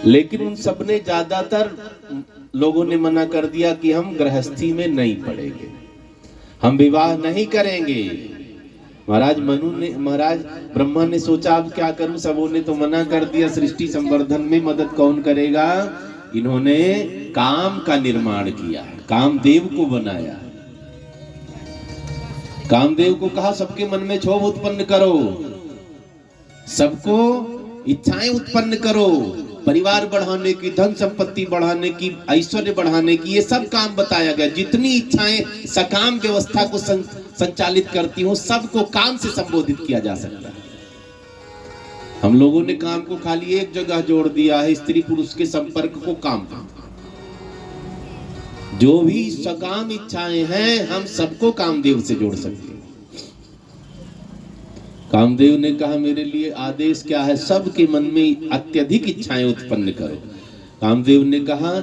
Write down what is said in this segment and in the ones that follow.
लेकिन उन सब ने ज्यादातर लोगों ने मना कर दिया कि हम गृहस्थी में नहीं पड़ेंगे, हम विवाह नहीं करेंगे। महाराज ब्रह्मा ने सोचा अब क्या करूं, सबों ने तो मना कर दिया, सृष्टि संवर्धन में मदद कौन करेगा। इन्होंने काम का निर्माण किया, कामदेव को बनाया। कामदेव को कहा सबके मन में क्षोभ उत्पन्न करो, सबको इच्छाएं उत्पन्न करो, परिवार बढ़ाने की, धन संपत्ति बढ़ाने की, ऐश्वर्य बढ़ाने की, ये सब काम बताया गया। जितनी इच्छाएं सकाम व्यवस्था को संचालित करती हूँ, सबको काम से संबोधित किया जा सकता है। हम लोगों ने काम को खाली एक जगह जोड़ दिया है, स्त्री पुरुष के संपर्क को काम। जो भी सकाम इच्छाएं हैं हम सबको कामदेव से जोड़ सकते हैं। कामदेव ने कहा मेरे लिए आदेश क्या है, सबके मन में अत्यधिक इच्छाएं उत्पन्न करो। कामदेव ने कहा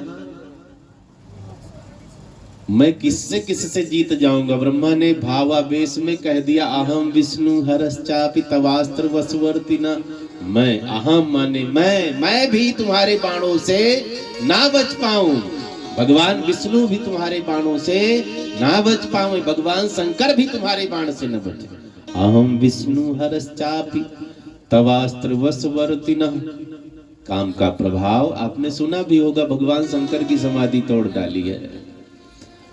मैं किससे जीत जाऊंगा। ब्रह्मा ने भावावेश में कह दिया अहम विष्णु हरश्चापि तवास्त्र वसुवर्तिना। मैं, अहम माने मैं भी तुम्हारे बाणों से ना बच पाऊं। भगवान विष्णु भी तुम्हारे बाणों से ना बच पाऊं, भगवान शंकर भी तुम्हारे बाण से न बचे। अहम विष्णु हरश्चापि तवास्त्र वसुवर्तिना। काम का प्रभाव आपने सुना भी होगा, भगवान शंकर की समाधि तोड़ डाली है।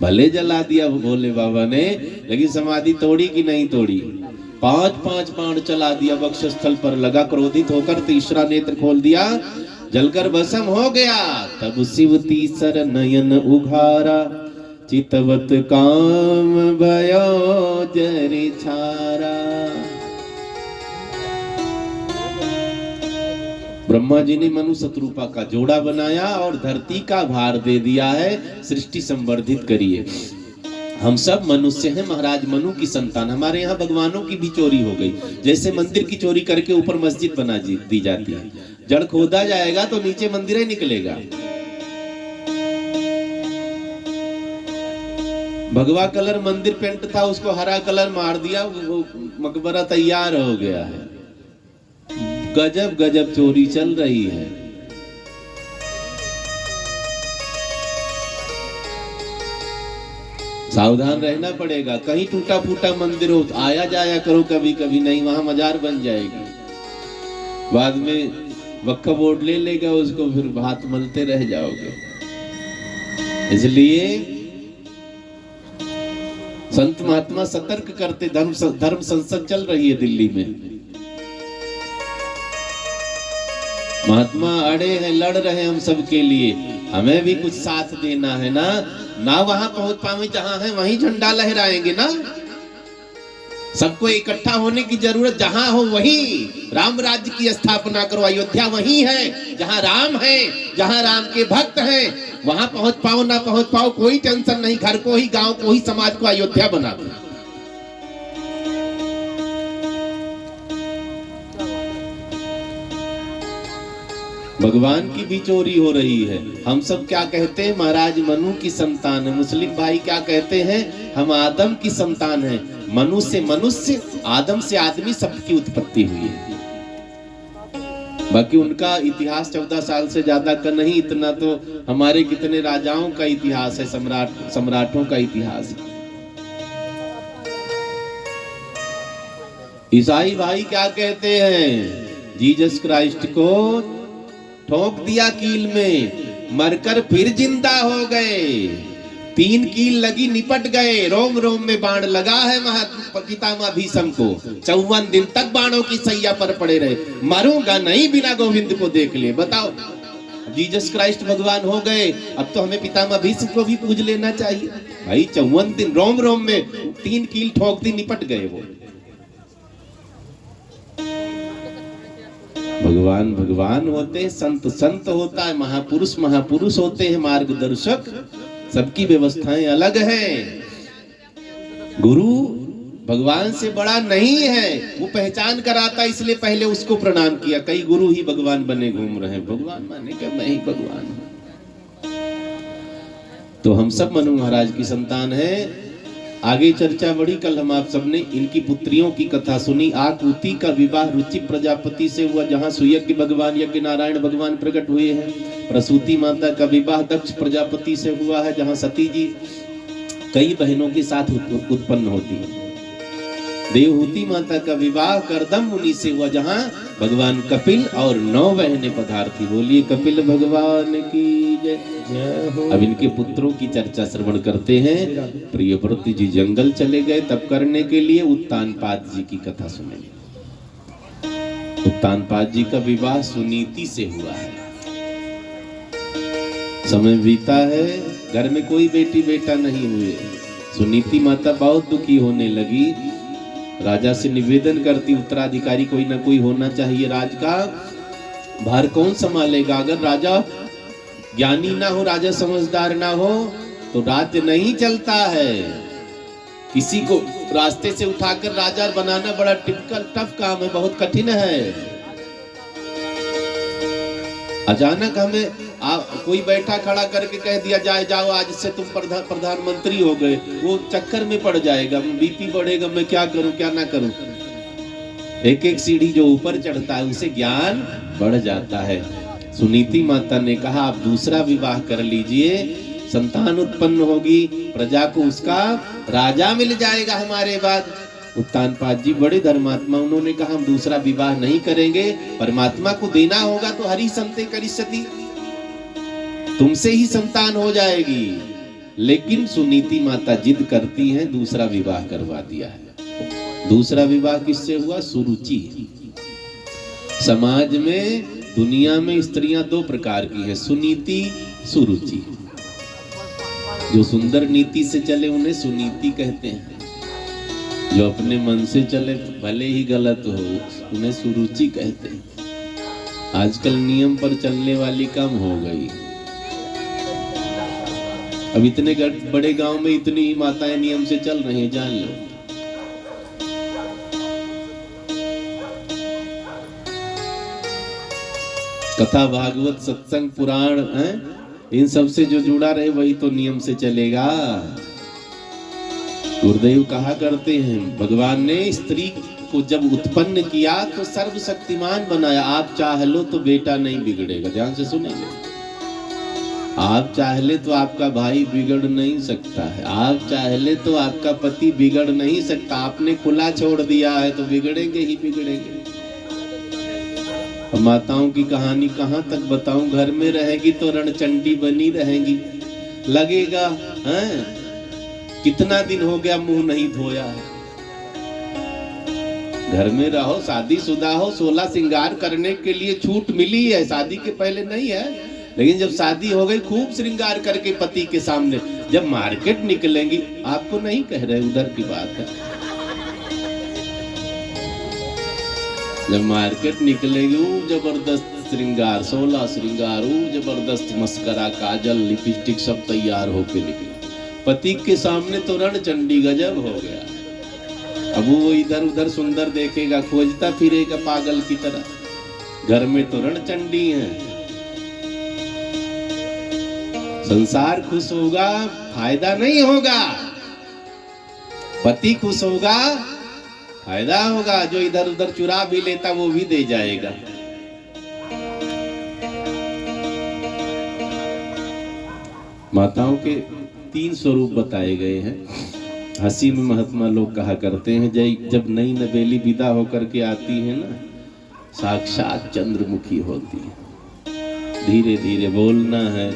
भले जला दिया भोले बाबा ने, लेकिन समाधि तोड़ी कि नहीं तोड़ी। 5-5 बाण चला दिया, वक्षस्थल पर लगा। क्रोधित होकर तीसरा नेत्र खोल दिया, जलकर भस्म हो गया। तब शिव तीसर नयन उघारा, चितवत काम भयो जरि छारा। ब्रह्मा जी ने मनु शत्रुपा का जोड़ा बनाया और धरती का भार दे दिया है, सृष्टि संवर्धित करिए। हम सब मनुष्य हैं, महाराज मनु की संतान। हमारे यहाँ भगवानों की भी चोरी हो गई। जैसे मंदिर की चोरी करके ऊपर मस्जिद बना दी जाती है, जड़ खोदा जाएगा तो नीचे मंदिर ही निकलेगा। भगवा कलर मंदिर पेंट था, उसको हरा कलर मार दिया, वो मकबरा तैयार हो गया है। गजब गजब चोरी चल रही है। सावधान रहना पड़ेगा। कहीं टूटा फूटा मंदिर हो आया जाया करो कभी कभी, नहीं वहां मजार बन जाएगी। बाद में वक्फ बोर्ड ले लेगा उसको, फिर हाथ मलते रह जाओगे। इसलिए संत महात्मा सतर्क करते। धर्म संसद चल रही है दिल्ली में, महात्मा अड़े हैं, लड़ रहे हैं हम सबके लिए। हमें भी कुछ साथ देना है ना वहां पहुंच पावे जहां है वहीं झंडा लहराएंगे ना। सबको इकट्ठा होने की जरूरत, जहां हो वहीं राम राज्य की स्थापना करो। अयोध्या वहीं है जहां राम है, जहां राम के भक्त हैं। वहां पहुंच पाओ ना पहुंच पाओ कोई टेंशन नहीं, घर को ही, गांव को ही, समाज को अयोध्या बना दो। भगवान की भी चोरी हो रही है। हम सब क्या कहते हैं, महाराज मनु की संतान है। मुस्लिम भाई क्या कहते हैं, हम आदम की संतान हैं। मनु से मनुष्य, आदम से आदमी, सबकी उत्पत्ति हुई है। बाकी उनका इतिहास 14 साल से ज्यादा का नहीं, इतना तो हमारे कितने राजाओं का इतिहास है, सम्राटों का इतिहास है। ईसाई भाई क्या कहते हैं, जीसस क्राइस्ट को ठोक दिया कील में, मरकर फिर जिंदा हो गए। 3 कील लगी, निपट गए। रोम रोम में बाण लगा है पितामह भीष्म को। 54 दिन तक बाणों की सैया पर पड़े रहे। मरूंगा नहीं बिना गोविंद को देख ले। बताओ, जीसस क्राइस्ट भगवान हो गए, अब तो हमें पितामह भीष्म को भी पूज लेना चाहिए भाई। 54 दिन रोम रोम में 3 कील ठोक दी, निपट गए वो। भगवान भगवान होते हैं, संत संत होता है, महापुरुष महापुरुष होते हैं, मार्गदर्शक। सबकी व्यवस्थाएं अलग हैं। गुरु भगवान से बड़ा नहीं है, वो पहचान कराता, इसलिए पहले उसको प्रणाम किया। कई गुरु ही भगवान बने घूम रहे हैं। भगवान माने क्या, मैं ही भगवान हूं। तो हम सब मनु महाराज की संतान हैं। आगे चर्चा बढ़ी। कल हम आप सबने इनकी पुत्रियों की कथा सुनी। आकुति का विवाह रुचि प्रजापति से हुआ, जहाँ सुयज्ञ भगवान यज्ञ नारायण भगवान प्रकट हुए हैं। प्रसूति माता का विवाह दक्ष प्रजापति से हुआ है, जहाँ सती जी कई बहनों के साथ उत्पन्न होती है। देवहूति माता का विवाह करदम मुनि से हुआ, जहाँ भगवान कपिल और 9 बहनें पधारती। बोलिए कपिल भगवान की जय। अब इनके पुत्रों की चर्चा श्रवण करते हैं। प्रियव्रत जी जंगल चले गए तप करने के लिए। उत्तानपाद जी की कथा सुनेंगे। उत्तानपाद जी का विवाह सुनीति से हुआ है। समय बीता है, घर में कोई बेटी बेटा नहीं हुए। सुनीति माता बहुत दुखी होने लगी। राजा से निवेदन करती, उत्तराधिकारी कोई ना कोई होना चाहिए, राज का भार कौन संभालेगा। अगर राजा ज्ञानी ना हो, राजा समझदार ना हो तो राज्य नहीं चलता है। किसी को रास्ते से उठाकर राजा बनाना बड़ा टफ काम है, बहुत कठिन है। अचानक हमें कोई बैठा खड़ा करके कह दिया जाए जाओ आज से तुम प्रधानमंत्री हो गए, वो चक्कर में पड़ जाएगा, बीपी बढ़ेगा, मैं क्या करूं क्या ना करूं। एक एक सीढ़ी जो ऊपर चढ़ता है उसे ज्ञान बढ़ जाता है। सुनीति माता ने कहा आप दूसरा विवाह कर लीजिए, संतान उत्पन्न होगी, प्रजा को उसका राजा मिल जाएगा हमारे बाद। उत्तानपाद जी बड़े धर्मात्मा, उन्होंने कहा हम दूसरा विवाह नहीं करेंगे, परमात्मा को देना होगा तो हरि संते करिष्यति, तुमसे ही संतान हो जाएगी। लेकिन सुनीति माता जिद करती हैं, दूसरा विवाह करवा दिया है। दूसरा विवाह किससे हुआ? सुरुचि। समाज में दुनिया में स्त्रियां 2 प्रकार की है, सुनीति सुरुचि। जो सुंदर नीति से चले उन्हें सुनीति कहते हैं, जो अपने मन से चले भले ही गलत हो उन्हें सुरुचि कहते हैं। आजकल नियम पर चलने वाली कम हो गई। अब इतने बड़े गांव में इतनी ही माताएं नियम से चल रही हैं, जान लो। कथा भागवत सत्संग पुराण है, इन सब से जो जुड़ा रहे वही तो नियम से चलेगा। गुरुदेव कहा करते हैं भगवान ने स्त्री को जब उत्पन्न किया तो सर्वशक्तिमान बनाया। आप चाह लो तो बेटा नहीं बिगड़ेगा, ध्यान से सुनेंगे। आप चाह ले तो आपका भाई बिगड़ नहीं सकता है, आप चाह ले तो आपका पति बिगड़ नहीं सकता। आपने खुला छोड़ दिया है तो बिगड़ेंगे ही बिगड़ेंगे। माताओं की कहानी कहाँ तक बताऊं, घर में रहेगी तो रणचंडी बनी रहेंगी, लगेगा हैं कितना दिन हो गया मुंह नहीं धोया है। घर में रहो, शादीशुदा हो, 16 श्रृंगार करने के लिए छूट मिली है, शादी के पहले नहीं है। लेकिन जब शादी हो गई खूब श्रृंगार करके पति के सामने, जब मार्केट निकलेंगी, आपको नहीं कह रहे उधर की बात है, जब मार्केट निकलेगी वो जबरदस्त श्रृंगार, 16 श्रृंगार, वो जबरदस्त मस्करा, काजल, लिपस्टिक सब तैयार होके निकले। पति के सामने तो रणचंडी गजब हो गया। अब वो इधर उधर सुंदर देखेगा, खोजता फिरेगा पागल की तरह। घर में तो रणचंडी है। संसार खुश होगा फायदा नहीं होगा, पति खुश होगा फायदा होगा। जो इधर उधर चुरा भी लेता वो भी दे जाएगा। माताओं के 3 स्वरूप बताए गए हैं। हंसी में महात्मा लोग कहा करते हैं जब नई नवेली विदा होकर के आती है ना, साक्षात चंद्रमुखी होती है। धीरे धीरे बोलना है,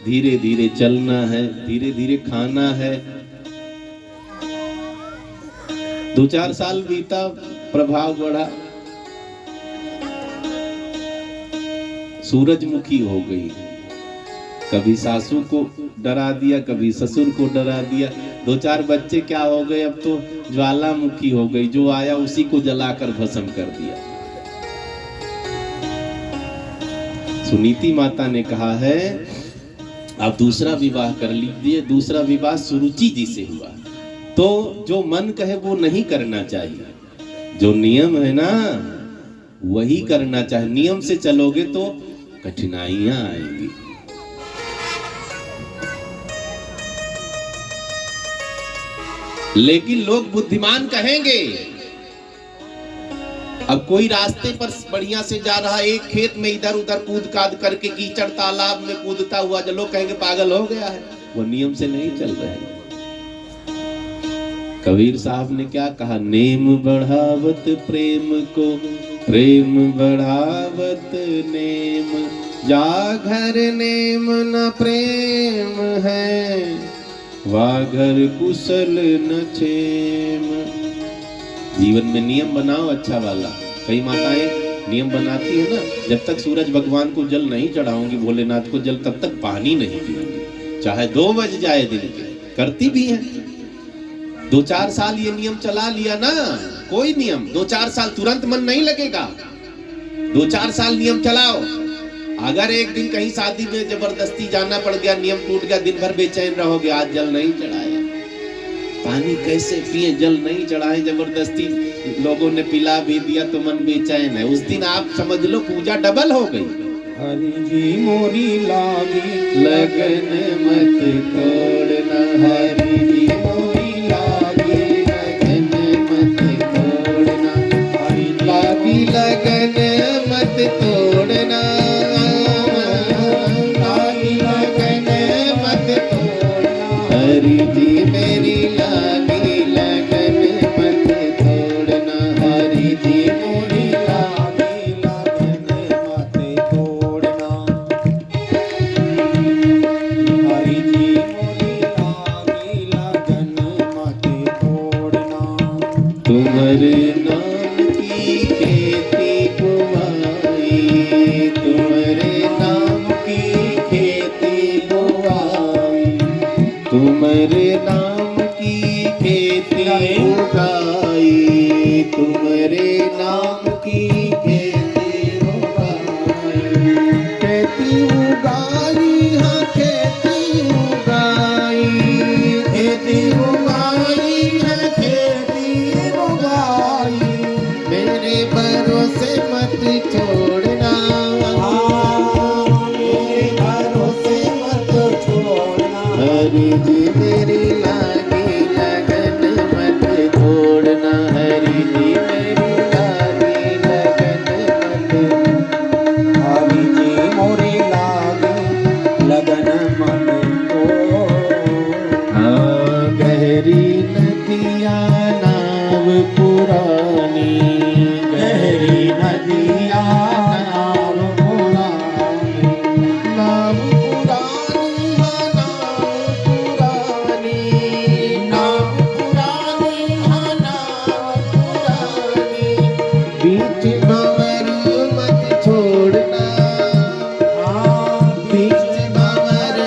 धीरे धीरे चलना है, धीरे धीरे खाना है। 2-4 साल बीता, प्रभाव बढ़ा, सूरजमुखी हो गई। कभी सासू को डरा दिया, कभी ससुर को डरा दिया। 2-4 बच्चे क्या हो गए, अब तो ज्वालामुखी हो गई, जो आया उसी को जलाकर भस्म कर दिया। सुनीति माता ने कहा है आप दूसरा विवाह कर लीजिए। दूसरा विवाह सुरुचि जी से हुआ। तो जो मन कहे वो नहीं करना चाहिए, जो नियम है ना वही करना चाहिए। नियम से चलोगे तो कठिनाइयां आएंगी। लेकिन लोग बुद्धिमान कहेंगे। अब कोई रास्ते पर बढ़िया से जा रहा, एक खेत में इधर उधर कूद काद करके कीचड़ तालाब में कूदता हुआ, जो लोग कहेंगे पागल हो गया है, वो नियम से नहीं चल रहे हैं। कबीर साहब ने क्या कहा, नेम बढ़ावत प्रेम को, प्रेम बढ़ावत नेम, जा घर नेम न प्रेम है, वा घर कुशल न क्षेम। जीवन में नियम बनाओ अच्छा वाला। कई माताएं नियम बनाती है ना, जब तक सूरज भगवान को जल नहीं चढ़ाऊंगी, भोलेनाथ को जल, तब तक पानी नहीं पीऊंगी, चाहे 2 बज जाए दिन के। करती भी है। 2-4 साल ये नियम चला लिया ना, कोई नियम 2-4 साल, तुरंत मन नहीं लगेगा। 2-4 साल नियम चलाओ। अगर एक दिन कहीं शादी में जबरदस्ती जाना पड़ गया, नियम टूट गया, दिन भर बेचैन रहोगे, आज जल नहीं चढ़ाया, पानी कैसे पिए, जल नहीं चढ़ाए, जबरदस्ती लोगों ने पिला भी दिया तो मन बेचैन है, उस दिन आप समझ लो पूजा डबल हो गई। हरि जी मोरी लागी लगन मत तोड़ना, हरि जी मोरी लागी लगन मत तोड़ना, हरि लागी लगन मत तोड़ना, लागी लगन मत तोड़ना, हरि जी मेरी लागी लगन मत तोड़ना, हरि जी मोरी लागी लगन मत तोड़ना, हरि जी मोरी लागी लगन मत तोड़ना। तुम्हारे नाम की खेती बुआई, तुम्हारे नाम की खेती बुआई, तुम्हारे नाम की खेती उगाई, तुम्हारे नाम की खेती उगाई, खेती उगाई, हाँ खेती उगाई, खेती उगाई, हाँ खेती उगाई, मेरे भरोसे मत छोड़ना, मेरे भरोसे मत छोड़ना, हरि जी मेरी लागी लगन मत छोड़ना, हरि जी मेरी लागी लगन मत, हरि जी मोरी लागी लगन मत तोड़ना। हाँ गहरी नदिया नाव पुरानी, गहरी नदिया नाव पुरानी, नाव पुरानी, हाँ नाव पुरानी, नाव पुरानी, हाँ नाव पुरानी, बीच भंवर मत छोड़ना, बीच भंवर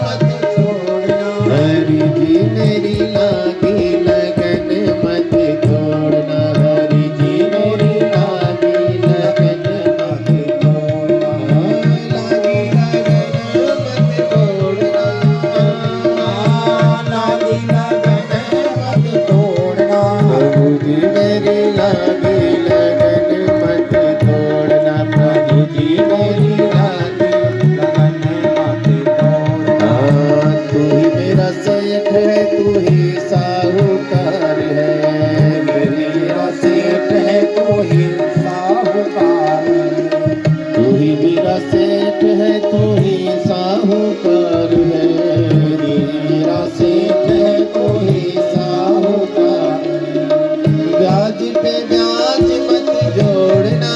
मत छोड़ना, हरि जी मेरी लागी लगन मत छोड़ना, हरि जी मेरी लागी लगन मत छोड़ना, लागी लगन मत छोड़ना, लागी लगन मत तोड़ना। प्रभु जी मेरी लागी लगन मत छोड़ना, प्रभु जी मेरी लागी लगन मत तोड़ना। तू ही मेरा सेठ है, तू ही साहूकार है, मेरा सेठ है तू ही साहूकार है, तू ही मेरा सेठ है, तू ही साहूकार है, मेरा सेठ है, तू ही साहूकार है, ब्याज पे ब्याज मत जोड़ना,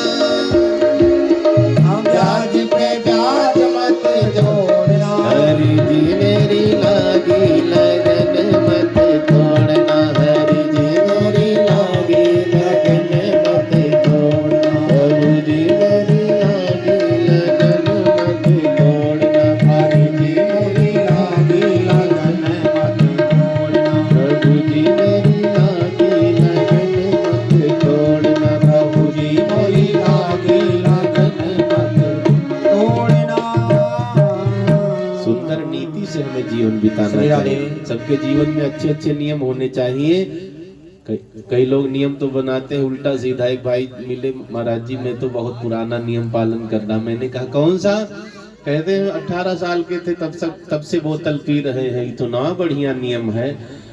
ब्याज पे ब्याज मत जोड़ना। हरि जी मेरी लागी लगन मत तोड़ना, हरि जी मेरी लागी लगन मत तोड़ना, प्रभु जी मेरी लागी लगन मत तोड़ना, हरि जी मेरी लागी लगन मत तोड़ना। प्रभु जी मेरी लागी लगन मत तोड़ना, प्रभु जी मेरी लागी लगन मत तोड़ना। सुंदर नीति से हमें जीवन बिताना श्री राधे। चाहिए। सबके जीवन में अच्छे अच्छे नियम होने चाहिए। कई लोग नियम तो बनाते हैं उल्टा सीधा। एक भाई मिले, महाराज जी मैं तो बहुत पुराना नियम पालन करना। मैंने कहा कौन सा? कहते हैं 18 साल के थे तब से बोतल पी रहे हैं, ये तो ना बढ़िया नियम है।